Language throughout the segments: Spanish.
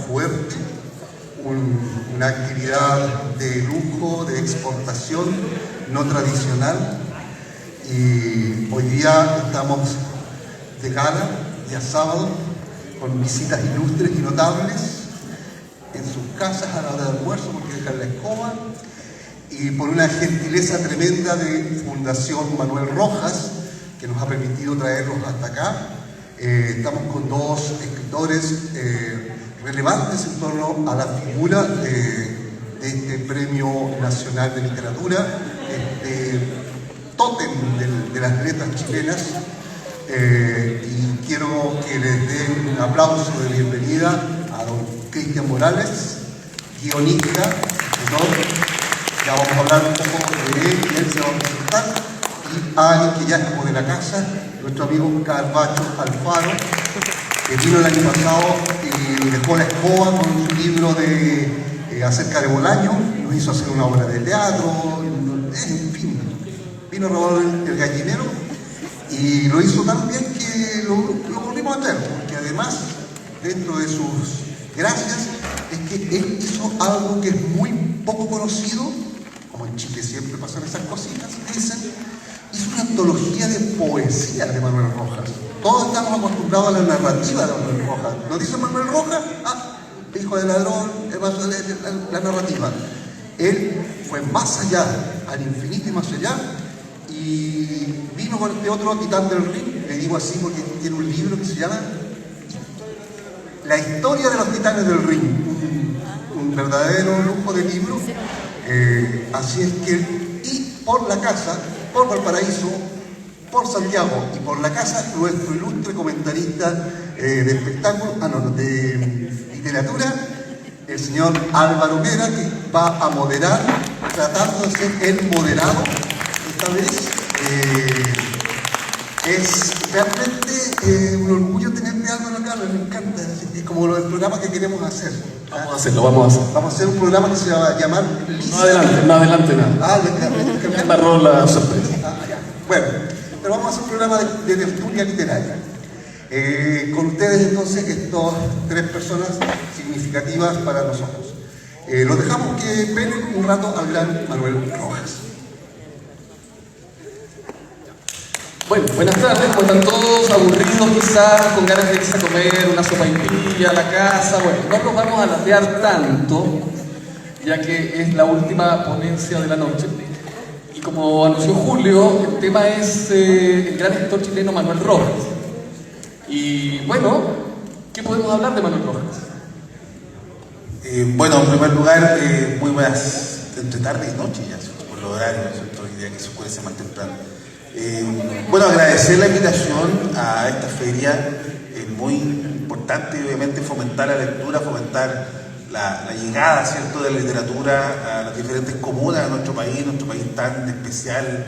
fuerte, una actividad de lujo, de exportación no tradicional, y hoy día estamos de gala, día sábado, con visitas ilustres y notables en sus casas a la hora de almuerzo porque dejan la escoba, y por una gentileza tremenda de Fundación Manuel Rojas, que nos ha permitido traerlos hasta acá. Estamos con dos escritores relevantes en torno a la figura de este Premio Nacional de Literatura, este tótem de las letras chilenas, y quiero que les den un aplauso de bienvenida a don Cristian Morales, guionista, escritor. Ya vamos a hablar un poco de él y él se va a presentar, y a alguien que ya es como de la casa, nuestro amigo Carvacho Alfaro, que vino el año pasado y dejó la escoba con su libro acerca de Bolaño, nos hizo hacer una obra de teatro, en fin, vino a robar el gallinero y lo hizo tan bien que lo volvimos a traer, porque además, dentro de sus gracias, es que él hizo algo que es muy poco conocido, como en Chile siempre pasan esas cositas, dicen. Hizo una antología de poesía de Manuel Rojas. Todos estamos acostumbrados a la narrativa de Manuel Rojas. ¿Nos dice Manuel Rojas? Ah, hijo de ladrón, la narrativa. Él fue más allá, al infinito y más allá, y vino con este otro titán del ring, le digo así porque tiene un libro que se llama La historia de los titanes del ring, un verdadero lujo de libro. Así es que, y por la casa, por Valparaíso, por Santiago y por la casa, nuestro ilustre comentarista de espectáculos, de literatura, el señor Álvaro Vera, que va a moderar, tratando de ser el moderado esta vez. Es realmente un orgullo tenerte, Álvaro, acá, me encanta, es como el programa que queremos hacer. Vamos a hacerlo, vamos a hacer. Vamos a hacer un programa que se va a llamar No adelante nada. Ah, me embarró la sorpresa. Ya. Bueno, pero vamos a hacer un programa de tertulia literaria. Con ustedes entonces, estas tres personas significativas para nosotros. Los dejamos que pelen un rato al gran Manuel Rojas. Bueno, buenas tardes, ¿cómo están todos? Aburridos quizás, con ganas de irse a comer una sopa y pilla a la casa. Bueno, no nos vamos a alardear tanto, ya que es la última ponencia de la noche. Y como anunció Julio, el tema es el gran escritor chileno Manuel Rojas. Y bueno, ¿qué podemos hablar de Manuel Rojas? Bueno, en primer lugar, muy buenas, entre tarde y noche ya, por los horarios, hoy día que se oscurece más temprano. Bueno, agradecer la invitación a esta feria, muy importante, obviamente, fomentar la lectura, fomentar la llegada, ¿cierto?, de la literatura a las diferentes comunas de nuestro país tan especial,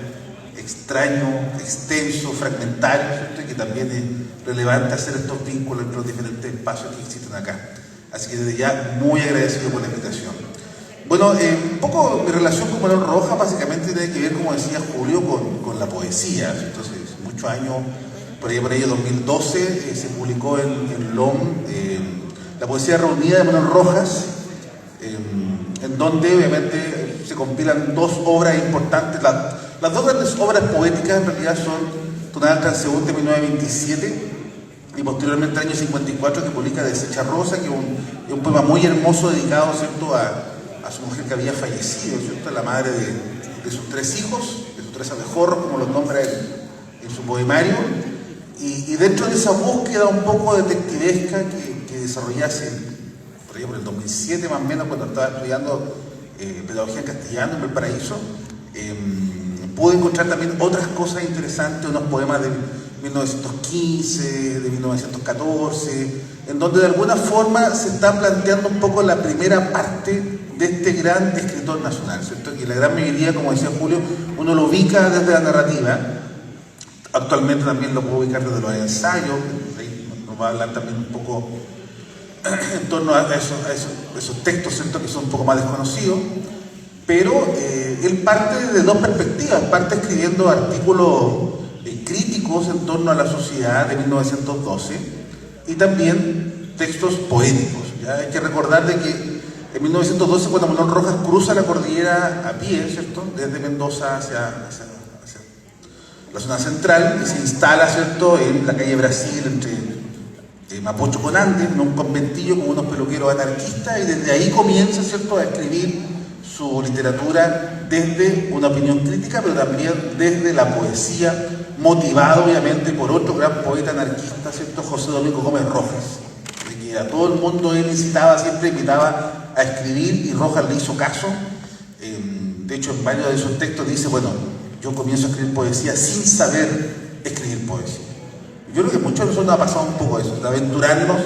extraño, extenso, fragmentario, ¿cierto?, y que también es relevante hacer estos vínculos entre los diferentes espacios que existen acá. Así que desde ya, muy agradecido por la invitación. Bueno, un poco mi relación con Manuel Rojas básicamente tiene que ver, como decía Julio, con la poesía. Entonces, muchos años, por ahí 2012, se publicó en LOM la poesía reunida de Manuel Rojas, en donde obviamente se compilan dos obras importantes. Las dos grandes obras poéticas en realidad son Tonada del Transeúnte, 1927, y posteriormente el año 54, que publica Deshecha Rosa, que es un poema muy hermoso dedicado, ¿cierto?, a su mujer que había fallecido, ¿cierto?, la madre de sus tres hijos, de sus tres abejorros, como los nombra en su poemario, y dentro de esa búsqueda un poco detectivesca que desarrollase por allá por el 2007 más o menos, cuando estaba estudiando pedagogía en castellano en Valparaíso, pude encontrar también otras cosas interesantes, unos poemas de 1915, de 1914, en donde de alguna forma se está planteando un poco la primera parte de este gran escritor nacional, ¿cierto? Que la gran mayoría, como decía Julio, uno lo ubica desde la narrativa. Actualmente también lo puedo ubicar desde los ensayos, ahí nos va a hablar también un poco en torno a esos textos, ¿cierto?, que son un poco más desconocidos, pero él parte de dos perspectivas. Parte escribiendo artículos críticos en torno a la sociedad de 1912 y también textos poéticos, ¿ya? ¿ya? Hay que recordar de que en 1912, cuando Manuel Rojas cruza la cordillera a pie, ¿cierto?, desde Mendoza hacia la zona central, y se instala, ¿cierto?, en la calle Brasil, entre Mapocho con Andes, en un conventillo con unos peluqueros anarquistas, y desde ahí comienza, ¿cierto?, a escribir su literatura desde una opinión crítica, pero también desde la poesía, motivado obviamente por otro gran poeta anarquista, ¿cierto?, José Domingo Gómez Rojas, de que a todo el mundo él incitaba, siempre invitaba a escribir, y Rojas le hizo caso. De hecho, en varios de sus textos dice, bueno, yo comienzo a escribir poesía sin saber escribir poesía. Yo creo que muchos de nosotros nos ha pasado un poco eso, de aventurarnos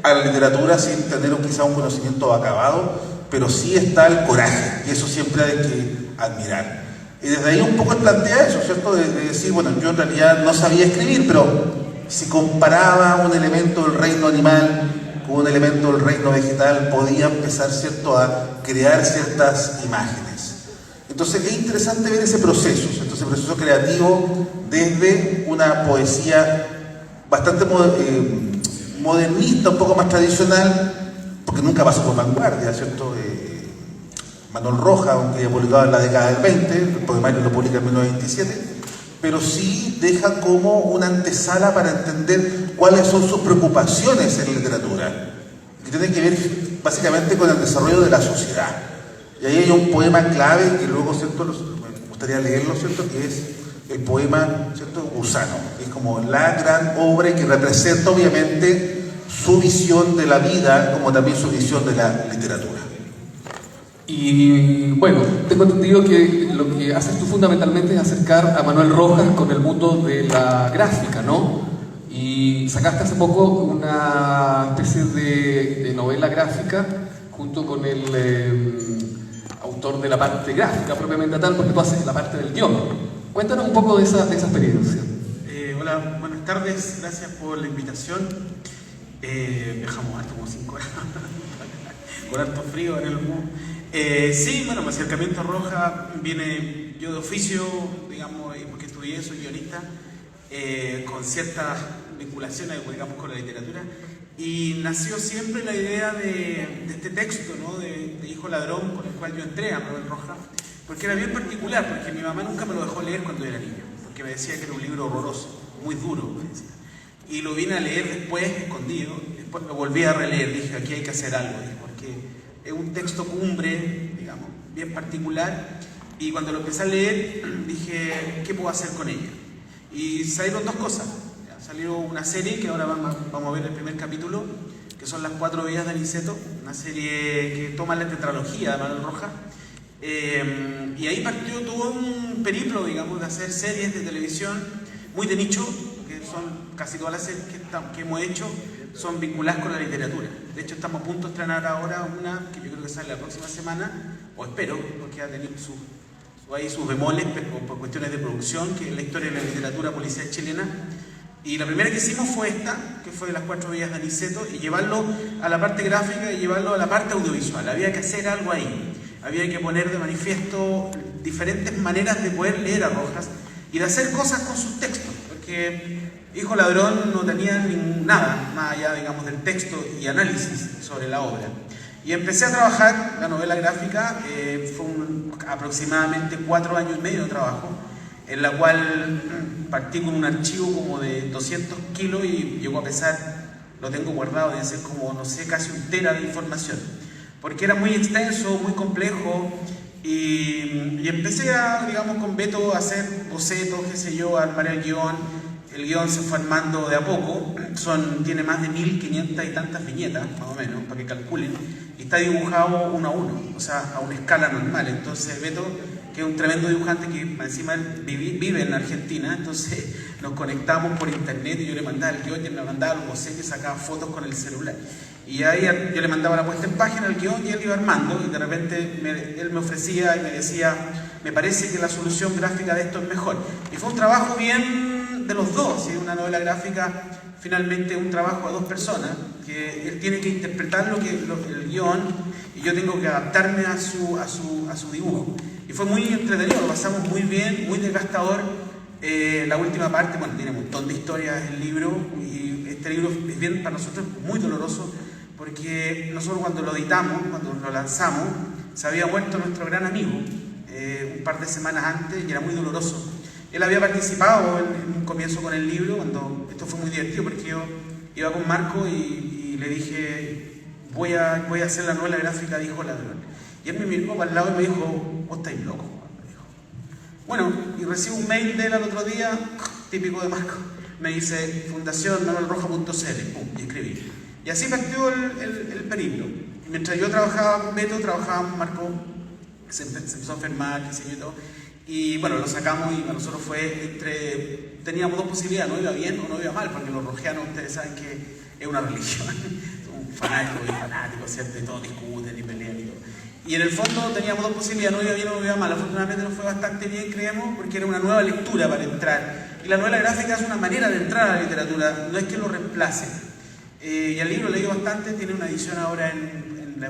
a la literatura sin tener quizá un conocimiento acabado, pero sí está el coraje, y eso siempre hay que admirar. Y desde ahí un poco él plantea eso, ¿cierto? De decir, bueno, yo en realidad no sabía escribir, pero si comparaba un elemento del reino animal con un elemento del reino vegetal, podía empezar, ¿cierto?, a crear ciertas imágenes. Entonces es interesante ver ese proceso, ¿cierto?, ese proceso creativo desde una poesía bastante modernista, un poco más tradicional, porque nunca pasó por vanguardia, ¿cierto? Manuel Rojas, aunque haya publicado en la década del 20, el poemario lo publica en 1927, pero sí deja como una antesala para entender cuáles son sus preocupaciones en la literatura, que tienen que ver básicamente con el desarrollo de la sociedad. Y ahí hay un poema clave que luego, ¿cierto?, me gustaría leerlo, ¿cierto?, que es el poema, ¿cierto?, Gusano, que es como la gran obra y que representa obviamente su visión de la vida, como también su visión de la literatura. Y bueno, tengo entendido que lo que haces tú fundamentalmente es acercar a Manuel Rojas con el mundo de la gráfica, ¿no? Y sacaste hace poco una especie de novela gráfica junto con el autor de la parte gráfica propiamente tal, porque tú haces la parte del guión. Cuéntanos un poco de esa experiencia. Hola, buenas tardes, gracias por la invitación. Viajamos harto, como 5 horas, con harto frío en el bus. Sí, bueno, mi acercamiento a Rojas viene yo de oficio, digamos, porque estudié, soy guionista, con ciertas vinculaciones, digamos, con la literatura, y nació siempre la idea de este texto, ¿no?, de Hijo Ladrón, con el cual yo entré a Manuel Rojas, porque era bien particular, porque mi mamá nunca me lo dejó leer cuando era niño, porque me decía que era un libro horroroso, muy duro, me decía. Y lo vine a leer después, escondido, después me volví a releer, dije, aquí hay que hacer algo, porque es un texto cumbre, digamos, bien particular, y cuando lo empecé a leer, dije, ¿qué puedo hacer con ella? Y salieron dos cosas. Salió una serie, que ahora vamos a ver el primer capítulo, que son Las 4 vidas de Aniceto, una serie que toma la tetralogía de Manuel Rojas, y ahí partió todo un periplo, digamos, de hacer series de televisión muy de nicho, que son casi todas las series que hemos hecho, son vinculadas con la literatura. De hecho, estamos a punto de estrenar ahora una que yo creo que sale la próxima semana, o espero, porque ha tenido sus bemoles por cuestiones de producción, que es la historia de la literatura policial chilena. Y la primera que hicimos fue esta, que fue Las 4 vidas de Aniceto, y llevarlo a la parte gráfica y llevarlo a la parte audiovisual. Había que hacer algo ahí, había que poner de manifiesto diferentes maneras de poder leer a Rojas y de hacer cosas con sus textos, porque Hijo Ladrón no tenía nada más allá, digamos, del texto y análisis sobre la obra. Y empecé a trabajar la novela gráfica, fue aproximadamente 4 años y medio de trabajo, en la cual partí con un archivo como de 200 kilos y llegó a pesar, lo tengo guardado, debe ser como, no sé, casi 1 tera de información, porque era muy extenso, muy complejo, y empecé a, digamos, con Beto a hacer bocetos, qué sé yo, a armar el guión se fue armando de a poco, tiene más de 1500 y tantas viñetas, más o menos, para que calculen, y está dibujado 1 a 1, o sea, a una escala normal. Entonces Beto, que es un tremendo dibujante que encima vive en Argentina, entonces nos conectamos por internet y yo le mandaba el guión y él me mandaba los bocetos y sacaba fotos con el celular. Y ahí yo le mandaba la puesta en página, el guión, y él iba armando, y de repente él me ofrecía y me decía, me parece que la solución gráfica de esto es mejor. Y fue un trabajo bien de los dos, ¿sí? Una novela gráfica, finalmente un trabajo a 2 personas, que él tiene que interpretar el guión y yo tengo que adaptarme a su dibujo. Y fue muy entretenido, lo pasamos muy bien, muy desgastador. La última parte, bueno, tiene un montón de historias el libro, y este libro es bien para nosotros muy doloroso, porque nosotros cuando lo editamos, cuando lo lanzamos, se había muerto nuestro gran amigo un par de semanas antes y era muy doloroso. Él había participado en un comienzo con el libro, cuando esto fue muy divertido porque yo iba con Marco y le dije, voy a hacer la novela gráfica de Hijo Ladrón. Y él me miró para el lado y me dijo, vos estáis loco, me dijo. Bueno, y recibo un mail de él al otro día, típico de Marco, me dice fundacionmanuelroja.cl, pum, y escribí. Y así partió el periplo. Y mientras yo trabajaba con Beto, trabajaba con Marco, se empezó a enfermar, qué sé yo y todo. Y bueno, lo sacamos y para nosotros fue teníamos dos posibilidades, no iba bien o no iba mal, porque los rojianos, ustedes saben que es una religión, son fanáticos, ¿cierto? Y todos discuten y pelean y todo. Y en el fondo teníamos dos posibilidades, no iba bien o no iba mal. Afortunadamente nos fue bastante bien, creemos, porque era una nueva lectura para entrar. Y la novela gráfica es una manera de entrar a la literatura, no es que lo reemplace. Y el libro lo he leído bastante, tiene una edición ahora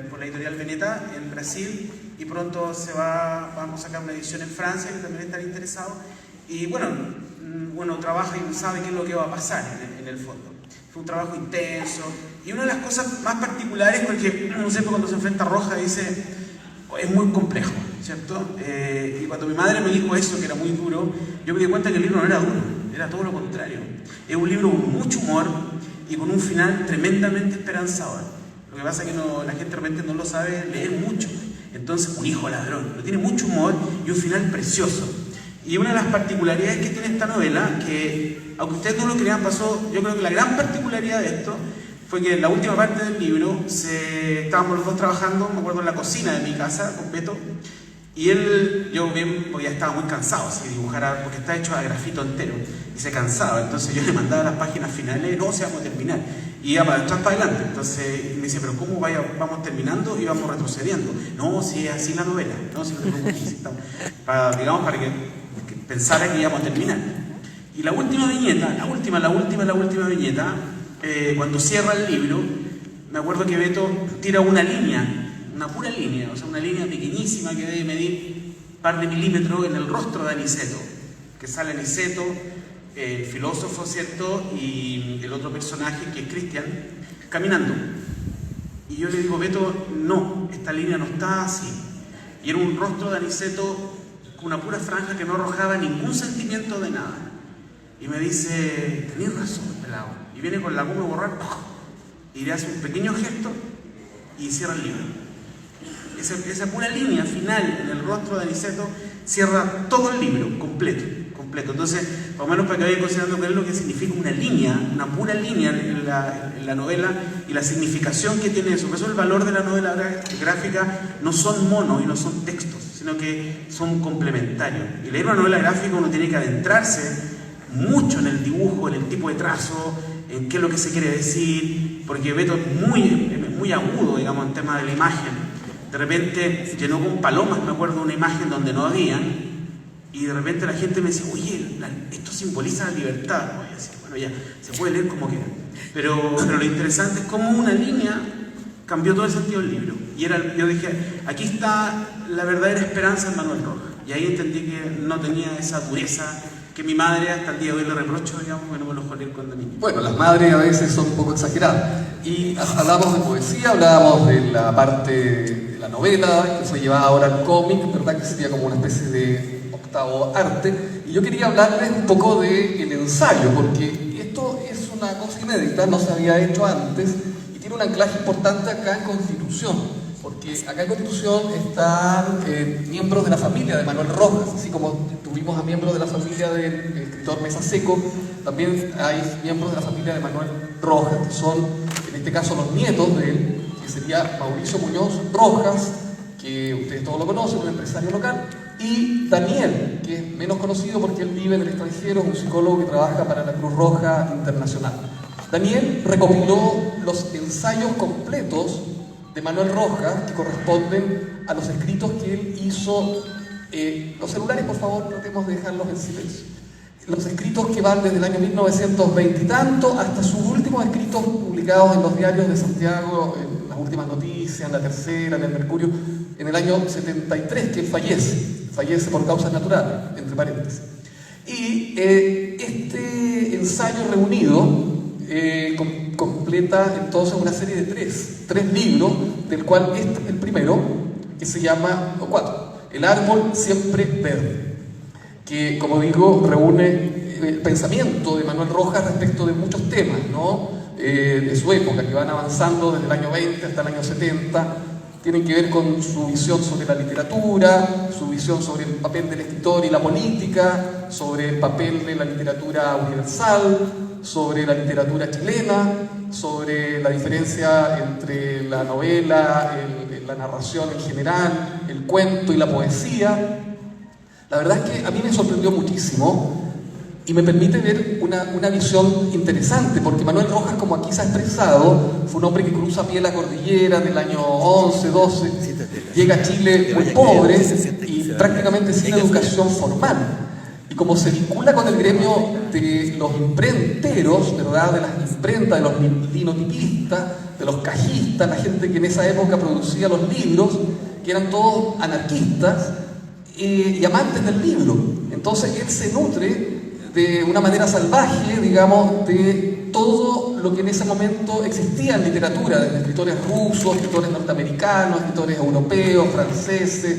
por la editorial Veneta en Brasil, y pronto vamos a sacar una edición en Francia, que también están interesados. Y bueno, trabaja y no sabe qué es lo que va a pasar en el fondo. Fue un trabajo intenso. Y una de las cosas más particulares, porque uno siempre cuando se enfrenta a Roja dice, es muy complejo, ¿cierto? Y cuando mi madre me dijo eso, que era muy duro, yo me di cuenta que el libro no era duro, era todo lo contrario. Es un libro con mucho humor y con un final tremendamente esperanzador. Lo que pasa es que la gente de repente no lo sabe leer mucho. Entonces, Un hijo ladrón, pero tiene mucho humor y un final precioso. Y una de las particularidades que tiene esta novela, que aunque ustedes no lo crean, yo creo que la gran particularidad de esto fue que en la última parte del libro estábamos los dos trabajando, me acuerdo, en la cocina de mi casa con Beto, y ya estaba muy cansado si dibujara, porque está hecho a grafito entero, y se cansaba. Entonces yo le mandaba las páginas finales, no, si vamos a terminar, y iba para atrás, para adelante. Entonces me dice, pero ¿cómo vamos terminando y vamos retrocediendo? No, si es así la novela, no, si no te preocupes, para que pensara que íbamos a terminar. Y la última viñeta, la última viñeta, cuando cierra el libro, me acuerdo que Beto tira una línea, una pura línea, o sea, una línea pequeñísima que debe medir un par de milímetros en el rostro de Aniceto, que sale Aniceto, el filósofo, ¿cierto? Y el otro personaje, que es Cristian, caminando. Y yo le digo, Beto, no, esta línea no está así. Y era un rostro de Aniceto con una pura franja que no arrojaba ningún sentimiento de nada. Y me dice, tenés razón, pelado. Y viene con la goma a borrar, y le hace un pequeño gesto y cierra el libro. Esa pura línea final en el rostro de Aniceto cierra todo el libro, completo. Entonces, más o menos para que vayan considerando qué es lo que significa una línea, una pura línea en la novela y la significación que tiene eso. Por eso el valor de la novela gráfica no son monos y no son textos, sino que son complementarios. Y leer una novela gráfica uno tiene que adentrarse mucho en el dibujo, en el tipo de trazo, en qué es lo que se quiere decir, porque Beto es muy agudo, digamos, en tema de la imagen. De repente llenó con palomas, me acuerdo, una imagen donde no habían, y de repente la gente me decía, oye, esto simboliza la libertad. Oye, así, bueno, ya, se puede leer como quiera. Pero lo interesante es cómo una línea cambió todo el sentido del libro. Y yo dije, aquí está la verdadera esperanza en Manuel Roja. Y ahí entendí que no tenía esa dureza que mi madre hasta el día de hoy le reprocho, digamos, que no me lo jodí cuando niño. Bueno, las madres a veces son un poco exageradas. Y hablábamos de poesía, hablábamos de la parte de la novela, que fue llevada ahora al cómic, ¿verdad? Que sería como una especie de octavo arte. Y yo quería hablarles un poco del ensayo, porque esto es una cosa inédita, no se había hecho antes, y tiene un anclaje importante acá en Constitución. Porque acá en Constitución están miembros de la familia de Manuel Rojas, así como tuvimos a miembros de la familia del escritor Mesa Seco, también hay miembros de la familia de Manuel Rojas, que son, en este caso, los nietos de él, que sería Mauricio Muñoz Rojas, que ustedes todos lo conocen, un empresario local, y Daniel, que es menos conocido porque él vive en el extranjero, es un psicólogo que trabaja para la Cruz Roja Internacional. Daniel recopiló los ensayos completos de Manuel Rojas, que corresponden a los escritos que él hizo. Los celulares, por favor, tratemos de dejarlos en silencio. Los escritos que van desde el año 1920 y tanto hasta sus últimos escritos publicados en los diarios de Santiago, en las últimas noticias, en La Tercera, en El Mercurio, en el año 73, que fallece por causas naturales, entre paréntesis. Y este ensayo reunido completa entonces una serie de tres libros, del cual este es el primero, que se llama, o 4, El árbol siempre verde, que, como digo, reúne el pensamiento de Manuel Rojas respecto de muchos temas, ¿no? De su época, que van avanzando desde el año 20 hasta el año 70, tienen que ver con su visión sobre la literatura, su visión sobre el papel del escritor y la política, sobre el papel de la literatura universal, sobre la literatura chilena, sobre la diferencia entre la novela, la narración en general, el cuento y la poesía. La verdad es que a mí me sorprendió muchísimo y me permite ver una visión interesante, porque Manuel Rojas, como aquí se ha expresado, fue un hombre que cruza a pie la cordillera del año 11, 12, llega a Chile muy pobre y prácticamente sin educación formal. Y como se vincula con el gremio de los imprenteros, ¿verdad?, de las imprentas, de los linotipistas, de los cajistas, la gente que en esa época producía los libros, que eran todos anarquistas y amantes del libro. Entonces él se nutre de una manera salvaje, digamos, de todo lo que en ese momento existía en literatura, desde escritores rusos, escritores norteamericanos, escritores europeos, franceses.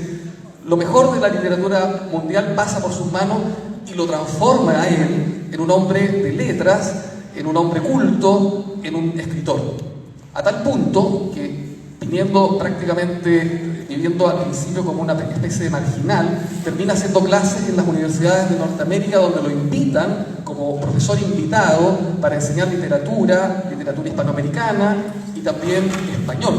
Lo mejor de la literatura mundial pasa por sus manos y lo transforma a él en un hombre de letras, en un hombre culto, en un escritor. A tal punto que, viviendo al principio como una especie de marginal, termina haciendo clases en las universidades de Norteamérica, donde lo invitan como profesor invitado para enseñar literatura hispanoamericana y también español,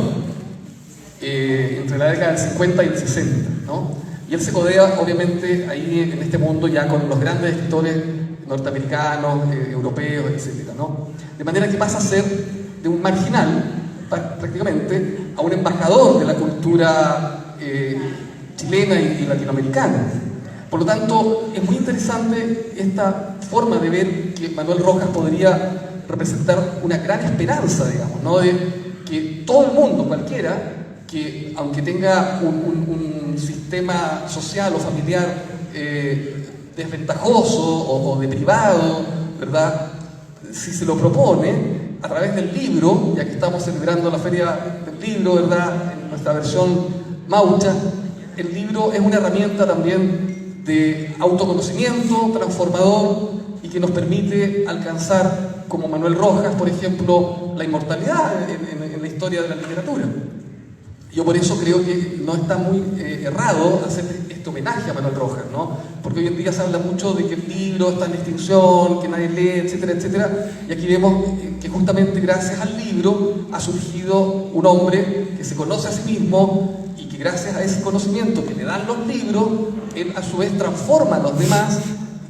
entre la década del 50 y el 60, ¿no? Y él se codea, obviamente, ahí en este mundo ya con los grandes escritores norteamericanos, europeos, etc., ¿no? De manera que pasa a ser de un marginal, prácticamente, a un embajador de la cultura chilena y latinoamericana. Por lo tanto, es muy interesante esta forma de ver que Manuel Rojas podría representar una gran esperanza, digamos, ¿no?, de que todo el mundo, cualquiera, que aunque tenga un sistema social o familiar desventajoso o deprivado, ¿verdad?, si se lo propone, a través del libro, ya que estamos celebrando la Feria del Libro, ¿verdad?, en nuestra versión maucha, el libro es una herramienta también de autoconocimiento transformador y que nos permite alcanzar, como Manuel Rojas, por ejemplo, la inmortalidad en la historia de la literatura. Yo por eso creo que no está muy errado hacer este homenaje a Manuel Rojas, ¿no? Porque hoy en día se habla mucho de que el libro está en extinción, que nadie lee, etcétera, etcétera. Y aquí vemos que justamente gracias al libro ha surgido un hombre que se conoce a sí mismo y que gracias a ese conocimiento que le dan los libros, él a su vez transforma a los demás.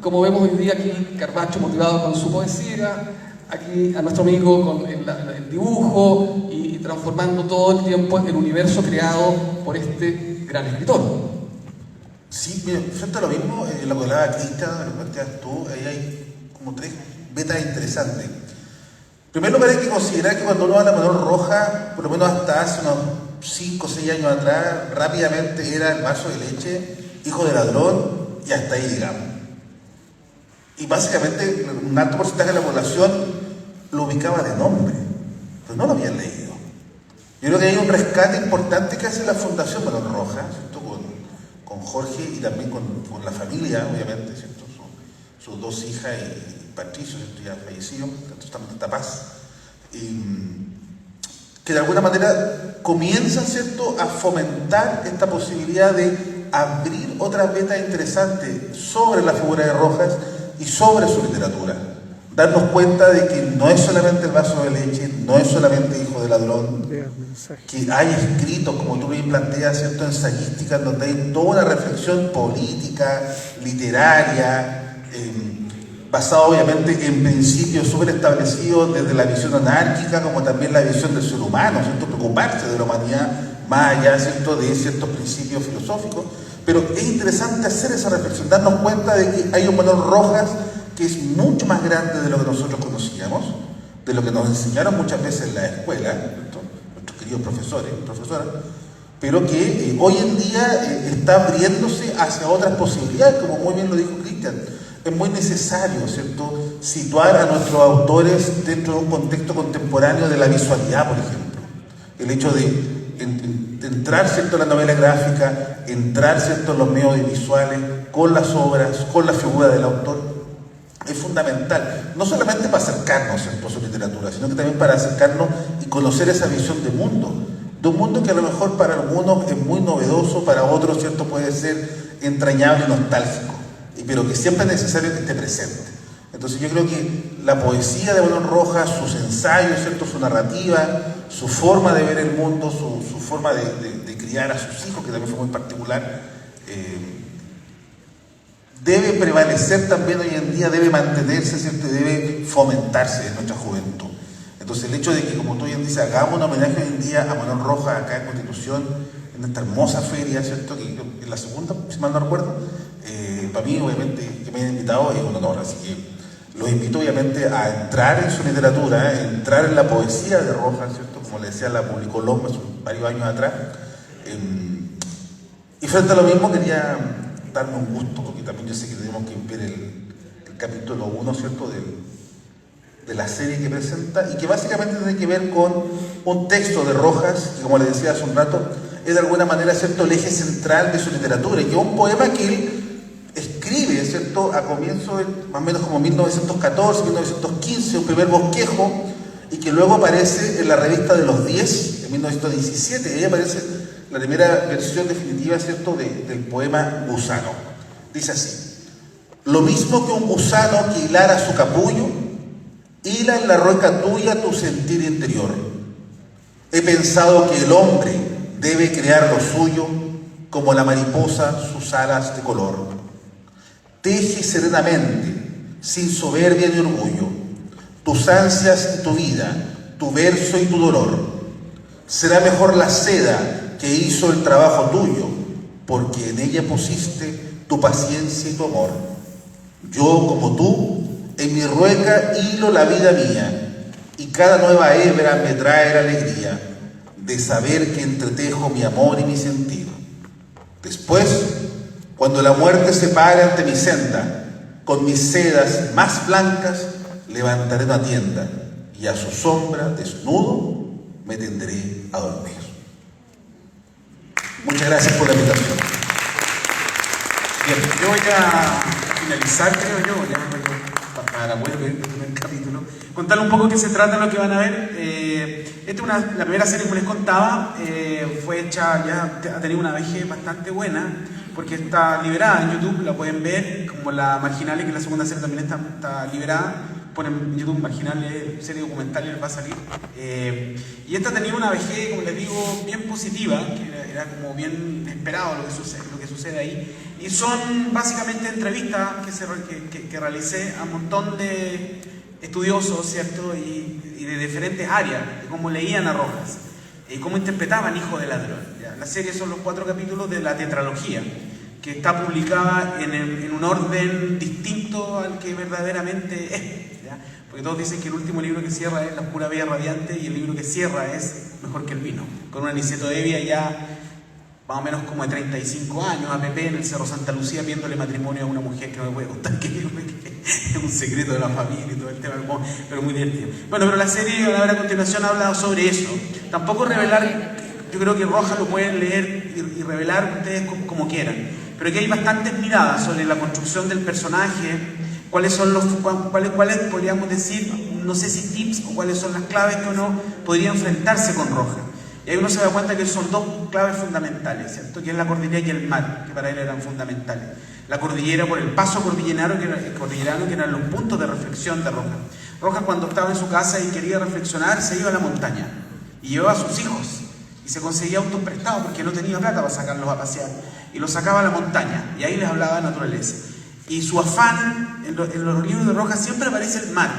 Como vemos hoy día aquí, Carpaccio motivado con su poesía, aquí a nuestro amigo con el dibujo y transformando todo el tiempo el universo creado por este gran escritor. Sí, mira, frente a lo mismo, lo que hablaba Cristian, lo que planteas tú, ahí hay como 3 betas interesantes. En primer lugar, hay que considerar que cuando uno habla de Manuel Rojas, por lo menos hasta hace unos 5 o 6 años atrás, rápidamente era el vaso de leche, hijo de ladrón, y hasta ahí, digamos. Y básicamente un alto porcentaje de la población lo ubicaba de nombre, pero no lo habían leído. Yo creo que hay un rescate importante que hace la Fundación Manuel Rojas, ¿cierto?, con Jorge y también con la familia, obviamente, ¿cierto?, sus 2 hijas y Patricio, ¿cierto?, ya fallecido, tanto Tanta Paz, que de alguna manera comienzan, ¿cierto?, a fomentar esta posibilidad de abrir otras vetas interesantes sobre la figura de Rojas y sobre su literatura. Darnos cuenta de que no es solamente el vaso de leche, no es solamente hijo de ladrón, que hay escritos, como tú bien planteas, ¿cierto?, ensayísticas, donde hay toda una reflexión política, literaria, basada obviamente en principios súper establecidos desde la visión anárquica, como también la visión del ser humano, ¿cierto?, preocuparse de la humanidad más allá, ¿cierto?, de ciertos principios filosóficos. Pero es interesante hacer esa reflexión, darnos cuenta de que hay un Manuel Rojas que es mucho más grande de lo que nosotros conocíamos, de lo que nos enseñaron muchas veces en la escuela, ¿cierto?, nuestros queridos profesores y profesoras, pero que hoy en día está abriéndose hacia otras posibilidades, como muy bien lo dijo Cristian. es muy necesario, ¿cierto?, situar a nuestros autores dentro de un contexto contemporáneo de la visualidad, por ejemplo. El hecho de entrar, ¿cierto?, en la novela gráfica, entrar, ¿cierto?, en los medios audiovisuales, con las obras, con la figura del autor, es fundamental, no solamente para acercarnos, ¿cierto?, a su literatura, sino que también para acercarnos y conocer esa visión de un mundo que a lo mejor para algunos es muy novedoso, para otros, ¿cierto?, puede ser entrañable y nostálgico, pero que siempre es necesario que esté presente. Entonces yo creo que la poesía de Manuel Rojas, sus ensayos, ¿cierto?, su narrativa, su forma de ver el mundo, su forma de criar a sus hijos, que también fue muy particular, debe prevalecer también hoy en día, debe mantenerse, ¿cierto?, y debe fomentarse en nuestra juventud. Entonces el hecho de que, como tú bien dices, hagamos un homenaje hoy en día a Manuel Rojas acá en Constitución, en esta hermosa feria, ¿cierto?, que en la segunda, si mal no recuerdo, para mí obviamente que me hayan invitado es un honor, así que los invito obviamente a entrar en su literatura, a entrar en la poesía de Rojas, ¿cierto?, como le decía, la publicó Loma varios años atrás, y frente a lo mismo quería darme un gusto, porque también yo sé que tenemos que ver el capítulo 1, ¿cierto?, de la serie que presenta, y que básicamente tiene que ver con un texto de Rojas, que como les decía hace un rato, es de alguna manera, ¿cierto?, el eje central de su literatura, y que es un poema que él escribe, ¿cierto?, a comienzos, más o menos como 1914, 1915, un primer bosquejo, y que luego aparece en la revista de los 10, en 1917, y ahí aparece la primera versión definitiva, ¿cierto?, del poema Gusano. Dice así: lo mismo que un gusano que hilara su capullo, hila en la rueca tuya tu sentir interior. He pensado que el hombre debe crear lo suyo, como la mariposa sus alas de color. Teje serenamente, sin soberbia ni orgullo, tus ansias y tu vida, tu verso y tu dolor. Será mejor la seda que hizo el trabajo tuyo, porque en ella pusiste tu paciencia y tu amor. Yo, como tú, en mi rueca hilo la vida mía, y cada nueva hebra me trae la alegría de saber que entretejo mi amor y mi sentido. Después, cuando la muerte se pare ante mi senda, con mis sedas más blancas levantaré una tienda, y a su sombra, desnudo, me tendré a dormir. Muchas gracias por la invitación. Bien, yo voy a finalizar, creo yo, ya para poder ver el primer capítulo, contarles un poco qué se trata de lo que van a ver. Esta es la primera serie, como les contaba, fue hecha, ya ha tenido una vejez bastante buena, porque está liberada en YouTube, la pueden ver, como la Marginales, que la segunda serie también está liberada. Ponen en YouTube Marginales, serie documental, y les va a salir. Y esta tenía una vejez, como les digo, bien positiva, que era como bien esperado lo que sucede ahí. Y son básicamente entrevistas que realicé a un montón de estudiosos, ¿cierto?, y de diferentes áreas, de cómo leían a Rojas y cómo interpretaban Hijo de Ladrón. ¿Ya? La serie son los 4 capítulos de la tetralogía, que está publicada en un orden distinto al que verdaderamente es, ¿ya? Porque todos dicen que el último libro que cierra es La Pura Bella Radiante, y el libro que cierra es Mejor que el Vino, con un Aniceto Evia ya más o menos como de 35 años, a Pepe en el Cerro Santa Lucía, viéndole matrimonio a una mujer que no me puede contar, que es un secreto de la familia y todo el tema, pero muy divertido. Bueno, pero la serie, a ver, a continuación, habla sobre eso. Tampoco revelar, yo creo que Rojas lo pueden leer y revelar ustedes como quieran, pero aquí hay bastantes miradas sobre la construcción del personaje, cuáles podríamos decir, no sé si tips o cuáles son las claves que uno podría enfrentarse con Rojas. Y ahí uno se da cuenta que son 2 claves fundamentales, ¿cierto? Que es la cordillera y el mar, que para él eran fundamentales. La cordillera por el paso cordillerano, que eran los puntos de reflexión de Rojas. Rojas, cuando estaba en su casa y quería reflexionar, se iba a la montaña y llevaba a sus hijos y se conseguía autos prestados porque no tenía plata para sacarlos a pasear, y los sacaba a la montaña y ahí les hablaba de naturaleza. Y su afán, en los libros de Rojas siempre aparece el mar,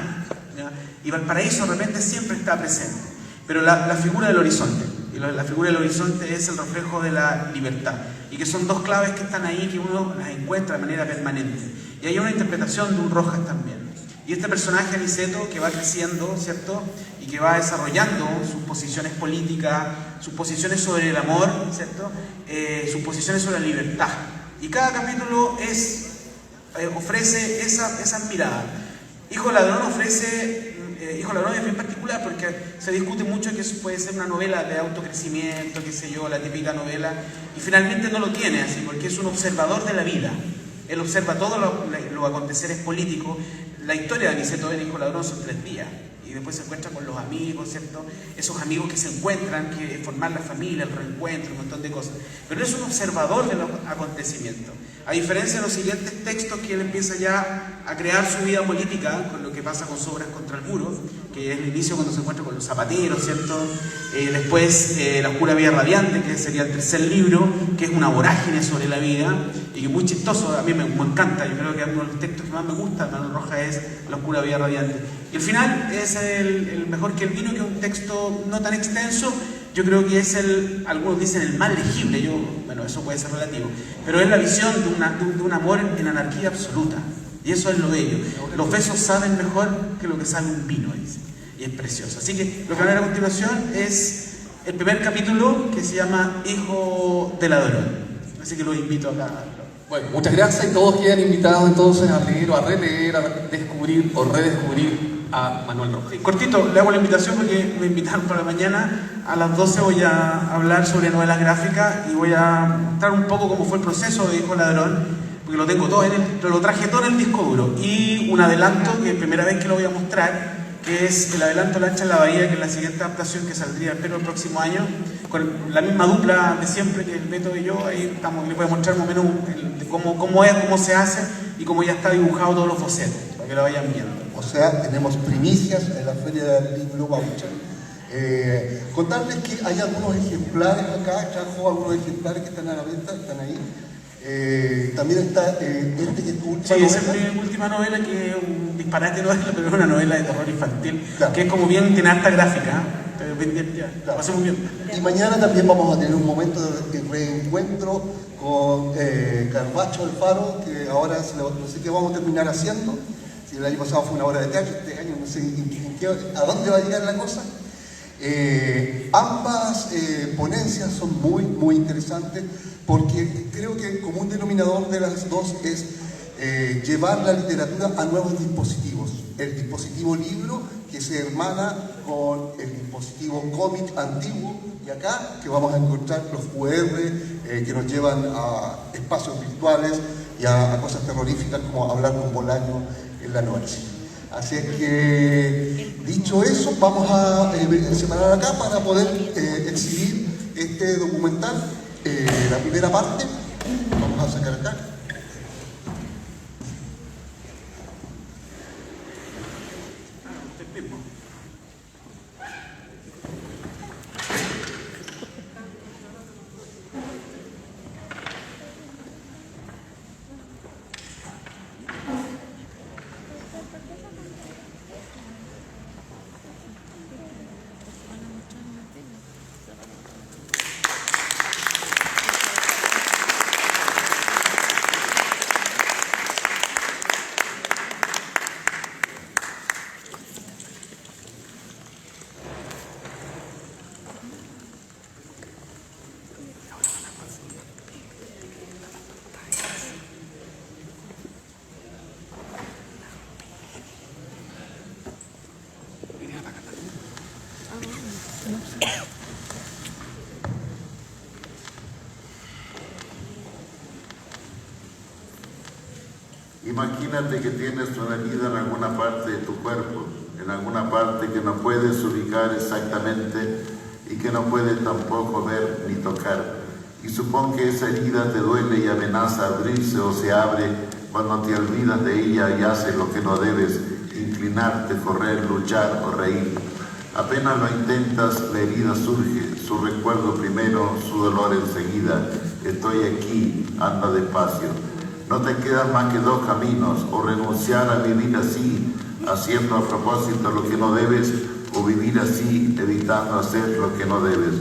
¿ya? Y Valparaíso de repente siempre está presente. Pero la figura del horizonte, y la figura del horizonte es el reflejo de la libertad, y que son 2 claves que están ahí, que uno las encuentra de manera permanente. Y hay una interpretación de un Rojas también. Y este personaje, Aniceto, que va creciendo, ¿cierto?, y que va desarrollando sus posiciones políticas, sus posiciones sobre el amor, ¿cierto?, sus posiciones sobre la libertad. Y cada capítulo es ofrece esas miradas. Hijo Ladrón ofrece, Hijo Ladrón es bien particular porque se discute mucho que eso puede ser una novela de autocrecimiento, qué sé yo, la típica novela, y finalmente no lo tiene así, porque es un observador de la vida. Él observa todos los aconteceres políticos. La historia de Aniceto en Hijo Ladrón son 3 días. Y después se encuentra con los amigos, ¿cierto? Esos amigos que se encuentran, que formar la familia, el reencuentro, un montón de cosas. Pero él es un observador de los acontecimientos. A diferencia de los siguientes textos, que él empieza ya a crear su vida política, con lo que pasa con Sobras contra el muro, que es el inicio cuando se encuentra con los zapateros, ¿cierto? Después La oscura vida radiante, que sería el 3er libro, que es una vorágine sobre la vida, y que es muy chistoso, a mí me encanta. Yo creo que uno de los textos que más me gusta de Manuel Rojas es La oscura vida radiante. Y el final es el mejor que el vino, que es un texto no tan extenso. Yo creo que es algunos dicen el más legible, bueno, eso puede ser relativo, pero es la visión de un amor en anarquía absoluta. Y eso es lo bello. Los besos saben mejor que lo que sabe un vino, dice. Y es precioso. Así que lo que van a ver a continuación es el primer capítulo, que se llama Hijo de Ladrón. Así que los invito acá. Bueno, muchas gracias, y todos quedan invitados entonces a leer o a releer, a descubrir o redescubrir a Manuel Rojas. Sí, cortito, le hago la invitación porque me invitaron para mañana. A las 12 voy a hablar sobre novelas gráficas y voy a mostrar un poco cómo fue el proceso de Hijo Ladrón, porque lo tengo todo lo traje todo en el disco duro. Y un adelanto, que es primera vez que lo voy a mostrar, que es el adelanto Lancha en la Bahía, que es la siguiente adaptación que saldría, espero, el próximo año, con la misma dupla de siempre, que el Beto y yo. Ahí estamos, les voy a mostrar más o menos cómo se hace y cómo ya está dibujado todos los bocetos, para que lo vayan viendo. O sea, tenemos primicias en la Feria del Libro Baucha. Contarles que hay algunos ejemplares acá, trajo algunos ejemplares que están a la venta, están ahí. También está este que es tu última Sí, novela. esa es mi última novela, que es un disparate novela, pero es una novela de terror infantil, Claro. que es como bien, tiene harta gráfica, pero ya, Claro. pasemos bien. Y mañana también vamos a tener un momento de reencuentro con Carvacho Alfaro, que ahora no sé qué vamos a terminar haciendo. Si el año pasado fue una obra de teatro, este año no sé a dónde va a llegar la cosa. Ambas ponencias son muy interesantes, porque creo que el común denominador de las dos es llevar la literatura a nuevos dispositivos. El dispositivo libro, que se hermana con el dispositivo cómic antiguo, y acá que vamos a encontrar los QR que nos llevan a espacios virtuales y a cosas terroríficas como hablar con Bolaño en la noche. Así es que, dicho eso, vamos a separar acá para poder exhibir este documental, la primera parte. Vamos a sacar acá. Imagínate que tienes una herida en alguna parte de tu cuerpo, en alguna parte que no puedes ubicar exactamente y que no puedes tampoco ver ni tocar. Y supón que esa herida te duele y amenaza abrirse o se abre cuando te olvidas de ella y haces lo que no debes, inclinarte, correr, luchar o reír. Apenas lo intentas, la herida surge, su recuerdo primero, su dolor enseguida. Estoy aquí, anda despacio. No te quedan más que dos caminos, o renunciar a vivir así, haciendo a propósito lo que no debes, o vivir así, evitando hacer lo que no debes.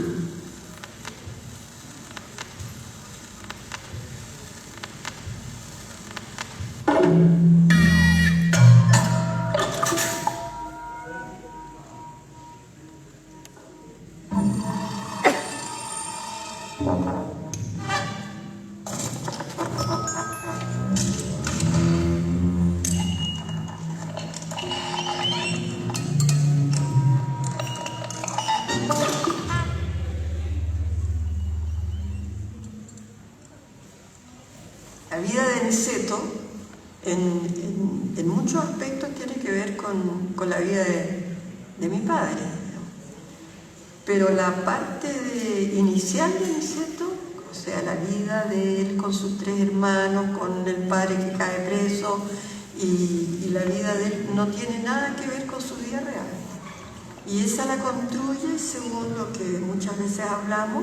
La vida de Aniceto en muchos aspectos tiene que ver con la vida de mi padre, ¿no? Pero la parte inicial de Aniceto, o sea, la vida de él con sus 3 hermanos, con el padre que cae preso, y la vida de él no tiene nada que ver con su vida real. Y esa la construye, según lo que muchas veces hablamos,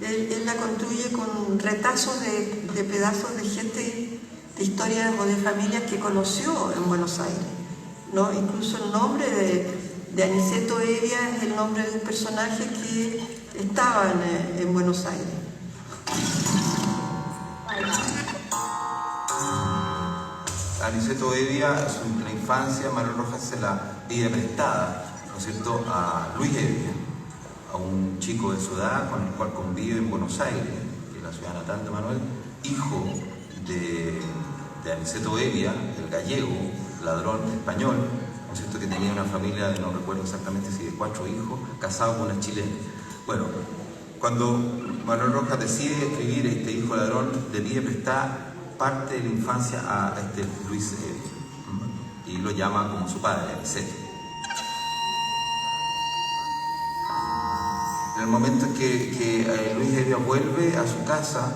él la construye con retazos de pedazos de gente, de historias o de familias que conoció en Buenos Aires, ¿no? Incluso el nombre de Aniceto Evia es el nombre de un personaje que estaba en Buenos Aires. Aniceto Evia, en la infancia, Manuel Rojas se la pide prestada, ¿no es cierto?, a Luis Evia, a un chico de su edad con el cual convive en Buenos Aires, que es la ciudad natal de Manuel, hijo de Aniceto Evia, el gallego, ladrón español, ¿no es cierto?, que tenía una familia de, no recuerdo exactamente si de 4 hijos, casado con una chilena. Bueno, cuando Manuel Rojas decide escribir este hijo ladrón, le pide prestada parte de la infancia a este Luis Evia, y lo llama como su padre, Aniceto. En el momento en que Luis Evia vuelve a su casa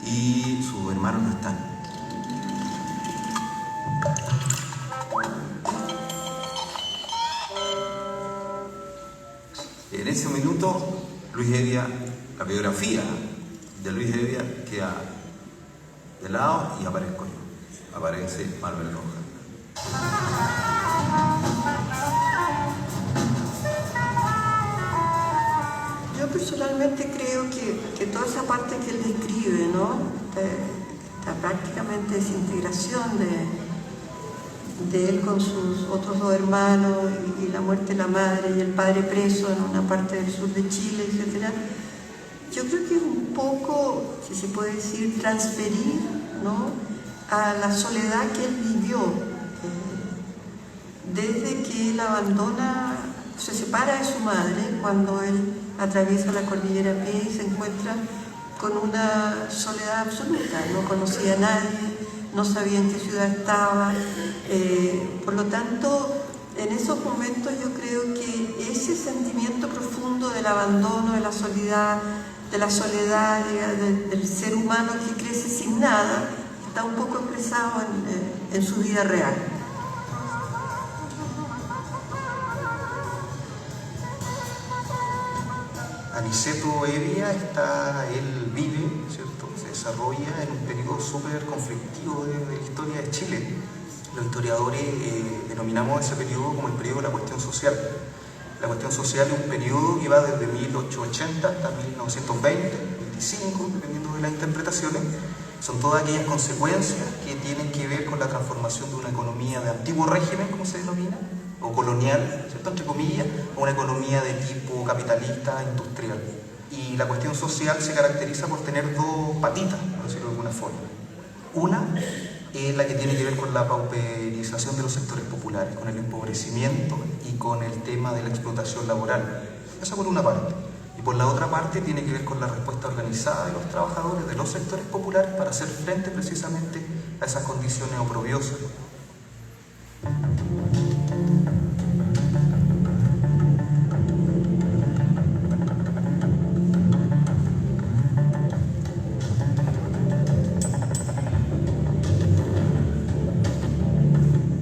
y sus hermanos no están. En ese minuto, Luis Evia, la biografía de Luis Evia queda de lado y aparezco yo. Aparece Manuel Rojas. Yo personalmente creo que toda esa parte que él describe, ¿no? La prácticamente desintegración de él con sus otros 2 hermanos y la muerte de la madre y el padre preso en una parte del sur de Chile, etc. Yo creo que es un poco, si se puede decir, transferir, ¿no?, a la soledad que él vivió desde que él abandona, se separa de su madre cuando él atraviesa la cordillera a pie y se encuentra con una soledad absoluta. No conocía a nadie, no sabía en qué ciudad estaba. Por lo tanto, en esos momentos yo creo que ese sentimiento profundo del abandono, de la soledad, del ser humano que crece sin nada, está un poco expresado en su vida real. Aniceto Evia él vive, ¿cierto?, se desarrolla en un periodo súper conflictivo de la historia de Chile. Los historiadores denominamos ese periodo como el periodo de la cuestión social. La cuestión social es un periodo que va desde 1880 hasta 1920, 25, dependiendo de las interpretaciones. Son todas aquellas consecuencias que tienen que ver con la transformación de una economía de antiguo régimen, como se denomina, o colonial, ¿cierto?, entre comillas, a una economía de tipo capitalista, industrial. Y la cuestión social se caracteriza por tener 2 patitas, por decirlo de alguna forma. Una es la que tiene que ver con la pauperización de los sectores populares, con el empobrecimiento y con el tema de la explotación laboral. Eso por una parte. Y por la otra parte tiene que ver con la respuesta organizada de los trabajadores de los sectores populares para hacer frente precisamente a esas condiciones oprobiosas.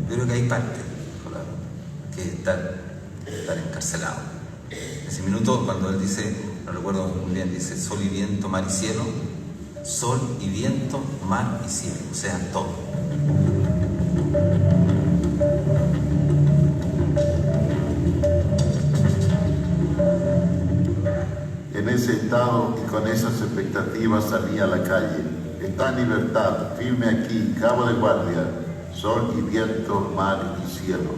Yo creo que hay parte, que estar encarcelado. En ese minuto, cuando él dice, no recuerdo muy bien, dice sol y viento, mar y cielo, sol y viento, mar y cielo, o sea, todo. En ese estado y con esas expectativas salí a la calle. Está en libertad, firme aquí, cabo de guardia, sol y viento, mar y cielo.